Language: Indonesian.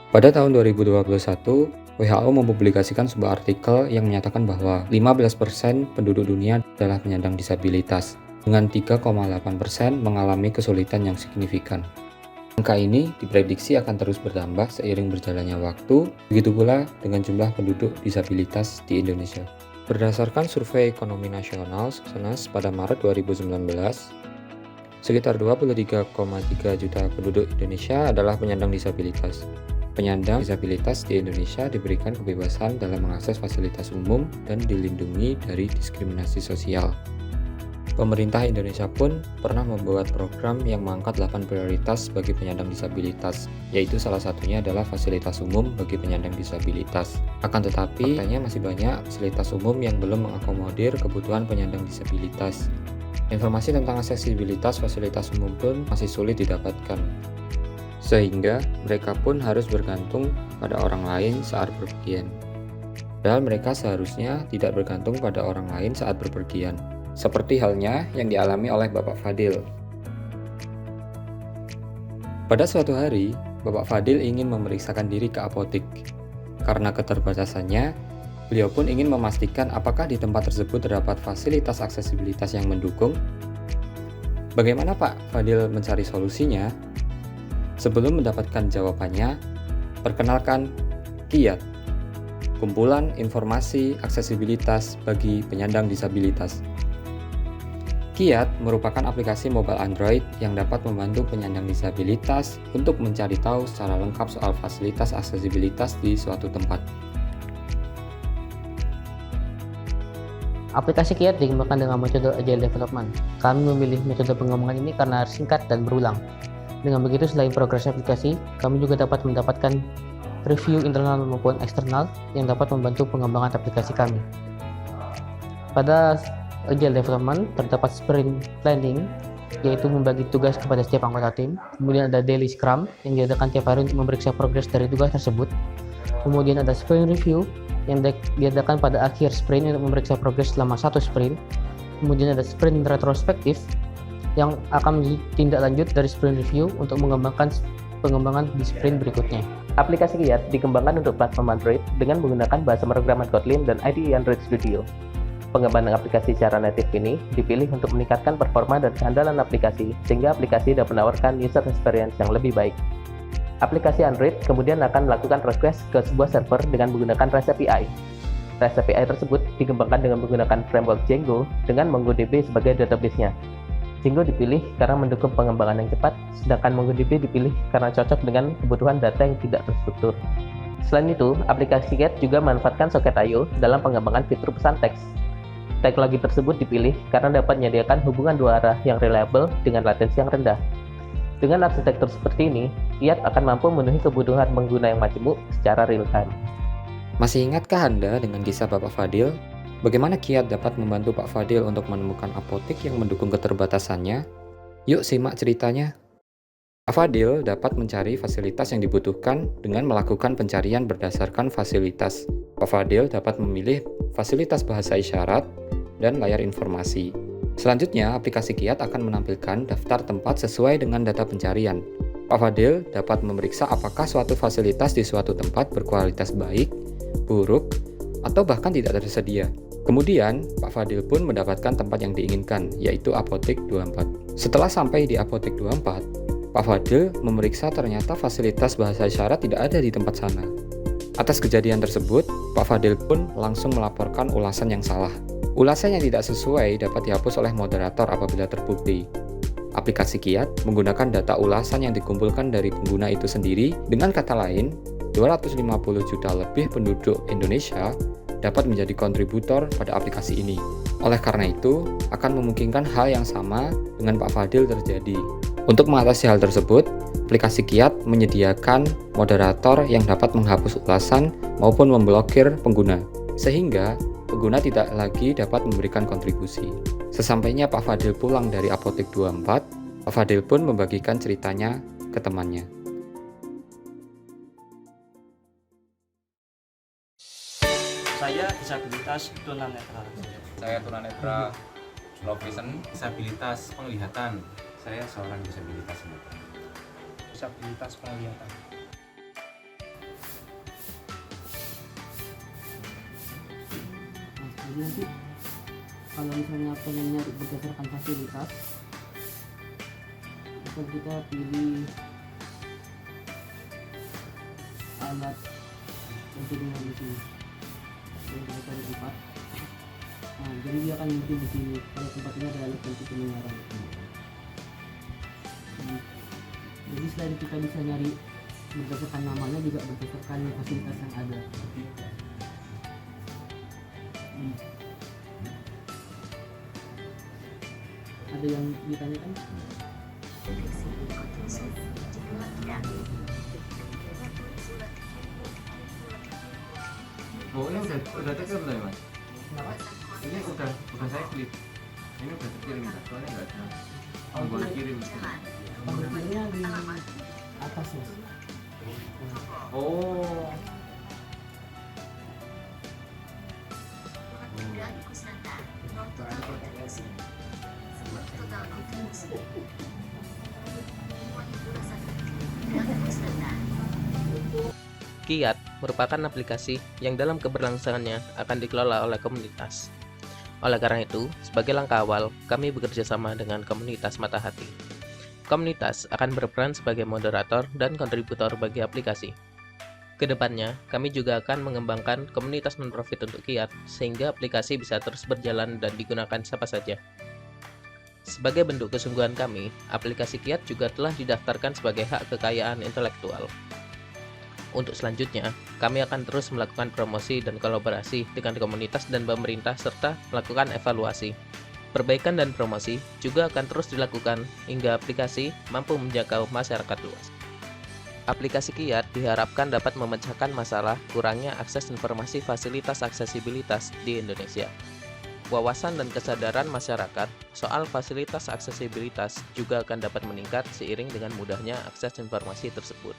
Pada tahun 2021, WHO mempublikasikan sebuah artikel yang menyatakan bahwa 15% penduduk dunia adalah penyandang disabilitas, dengan 3,8% mengalami kesulitan yang signifikan. Angka ini diprediksi akan terus bertambah seiring berjalannya waktu, begitu pula dengan jumlah penduduk disabilitas di Indonesia. Berdasarkan survei ekonomi nasional SNAS pada Maret 2019, sekitar 23,3 juta penduduk Indonesia adalah penyandang disabilitas. Penyandang disabilitas di Indonesia diberikan kebebasan dalam mengakses fasilitas umum dan dilindungi dari diskriminasi sosial. Pemerintah Indonesia pun pernah membuat program yang mengangkat 8 prioritas bagi penyandang disabilitas, yaitu salah satunya adalah fasilitas umum bagi penyandang disabilitas. Akan tetapi, faktanya masih banyak fasilitas umum yang belum mengakomodir kebutuhan penyandang disabilitas. Informasi tentang aksesibilitas fasilitas umum pun masih sulit didapatkan, sehingga mereka pun harus bergantung pada orang lain saat berpergian. Padahal mereka seharusnya tidak bergantung pada orang lain saat berpergian. Seperti halnya yang dialami oleh Bapak Fadil. Pada suatu hari, Bapak Fadil ingin memeriksakan diri ke apotik. Karena keterbatasannya, beliau pun ingin memastikan apakah di tempat tersebut terdapat fasilitas aksesibilitas yang mendukung. Bagaimana Pak Fadil mencari solusinya? Sebelum mendapatkan jawabannya, perkenalkan KIAT, Kumpulan Informasi Aksesibilitas bagi Penyandang Disabilitas. KIAT merupakan aplikasi mobile Android yang dapat membantu penyandang disabilitas untuk mencari tahu secara lengkap soal fasilitas aksesibilitas di suatu tempat. Aplikasi KIAT dikembangkan dengan metode Agile Development. Kami memilih metode pengembangan ini karena singkat dan berulang. Dengan begitu, selain progres aplikasi, kami juga dapat mendapatkan review internal maupun eksternal yang dapat membantu pengembangan aplikasi kami. Pada Agile Development terdapat sprint planning, yaitu membagi tugas kepada setiap anggota tim. Kemudian ada daily scrum yang diadakan tiap hari untuk memeriksa progres dari tugas tersebut. Kemudian ada sprint review yang diadakan pada akhir sprint untuk memeriksa progres selama satu sprint. Kemudian ada sprint retrospektif yang akan menjadi tindak lanjut dari sprint review untuk mengembangkan pengembangan di sprint berikutnya. Aplikasi KIAT dikembangkan untuk platform Android dengan menggunakan bahasa pemrograman Kotlin dan IDE Android Studio. Pengembangan aplikasi secara native ini dipilih untuk meningkatkan performa dan keandalan aplikasi, sehingga aplikasi dapat menawarkan user experience yang lebih baik. Aplikasi Android kemudian akan melakukan request ke sebuah server dengan menggunakan REST API. REST API tersebut dikembangkan dengan menggunakan framework Django dengan MongoDB sebagai database-nya. Django dipilih karena mendukung pengembangan yang cepat, sedangkan MongoDB dipilih karena cocok dengan kebutuhan data yang tidak terstruktur. Selain itu, aplikasi KIAT juga memanfaatkan Socket.io dalam pengembangan fitur pesan teks. Teknologi tersebut dipilih karena dapat menyediakan hubungan dua arah yang reliable dengan latensi yang rendah. Dengan arsitektur seperti ini, KIAT akan mampu memenuhi kebutuhan pengguna yang majemuk secara real-time. Masih ingatkah Anda dengan kisah Bapak Fadil? Bagaimana KIAT dapat membantu Pak Fadil untuk menemukan apotek yang mendukung keterbatasannya? Yuk simak ceritanya. Pak Fadil dapat mencari fasilitas yang dibutuhkan dengan melakukan pencarian berdasarkan fasilitas. Pak Fadil dapat memilih fasilitas bahasa isyarat dan layar informasi. Selanjutnya, aplikasi KIAT akan menampilkan daftar tempat sesuai dengan data pencarian. Pak Fadil dapat memeriksa apakah suatu fasilitas di suatu tempat berkualitas baik, buruk, atau bahkan tidak tersedia. Kemudian, Pak Fadil pun mendapatkan tempat yang diinginkan, yaitu Apotek 24. Setelah sampai di Apotek 24, Pak Fadil memeriksa ternyata fasilitas bahasa isyarat tidak ada di tempat sana. Atas kejadian tersebut, Pak Fadil pun langsung melaporkan ulasan yang salah. Ulasan yang tidak sesuai dapat dihapus oleh moderator apabila terbukti. Aplikasi KIAT menggunakan data ulasan yang dikumpulkan dari pengguna itu sendiri. Dengan kata lain, 250 juta lebih penduduk Indonesia dapat menjadi kontributor pada aplikasi ini. Oleh karena itu, akan memungkinkan hal yang sama dengan Pak Fadil terjadi. Untuk mengatasi hal tersebut, aplikasi KIAT menyediakan moderator yang dapat menghapus ulasan maupun memblokir pengguna, sehingga pengguna tidak lagi dapat memberikan kontribusi. Sesampainya Pak Fadil pulang dari Apotek 24, Pak Fadil pun membagikan ceritanya ke temannya. Saya disabilitas tunanetra. Saya tunanetra, low vision. Disabilitas penglihatan. Saya seorang disabilitas mata. Disabilitas penglihatan. Jadi nanti kalau misalnya pengen nyari berdasarkan fasilitas, akan kita pilih alat untuk dengan di sini. Jadi kita taruh tempat. Nah, jadi dia akan muncul di sini kalau tempat ini adalah alat untuk pendengaran. Jadi selain kita bisa nyari berdasarkan namanya, juga berdasarkan fasilitas yang ada. Ada yang ditanyakan? Oh, ini udah terkirim belum, Mas? Ini udah saya klik. Ini udah terkirim, Mas. Soalnya nggak ada tombol kirim. Pembeliannya di atas, Mas. Oh. Kiat merupakan aplikasi yang dalam keberlangsungannya akan dikelola oleh komunitas. Oleh karena itu, sebagai langkah awal, kami bekerja sama dengan komunitas Mata Hati. Komunitas akan berperan sebagai moderator dan kontributor bagi aplikasi. Kedepannya, kami juga akan mengembangkan komunitas non-profit untuk Kiat, sehingga aplikasi bisa terus berjalan dan digunakan siapa saja. Sebagai bentuk kesungguhan kami, aplikasi Kiat juga telah didaftarkan sebagai hak kekayaan intelektual. Untuk selanjutnya, kami akan terus melakukan promosi dan kolaborasi dengan komunitas dan pemerintah serta melakukan evaluasi. Perbaikan dan promosi juga akan terus dilakukan hingga aplikasi mampu menjangkau masyarakat luas. Aplikasi Kiat diharapkan dapat memecahkan masalah kurangnya akses informasi fasilitas aksesibilitas di Indonesia. Wawasan dan kesadaran masyarakat soal fasilitas aksesibilitas juga akan dapat meningkat seiring dengan mudahnya akses informasi tersebut.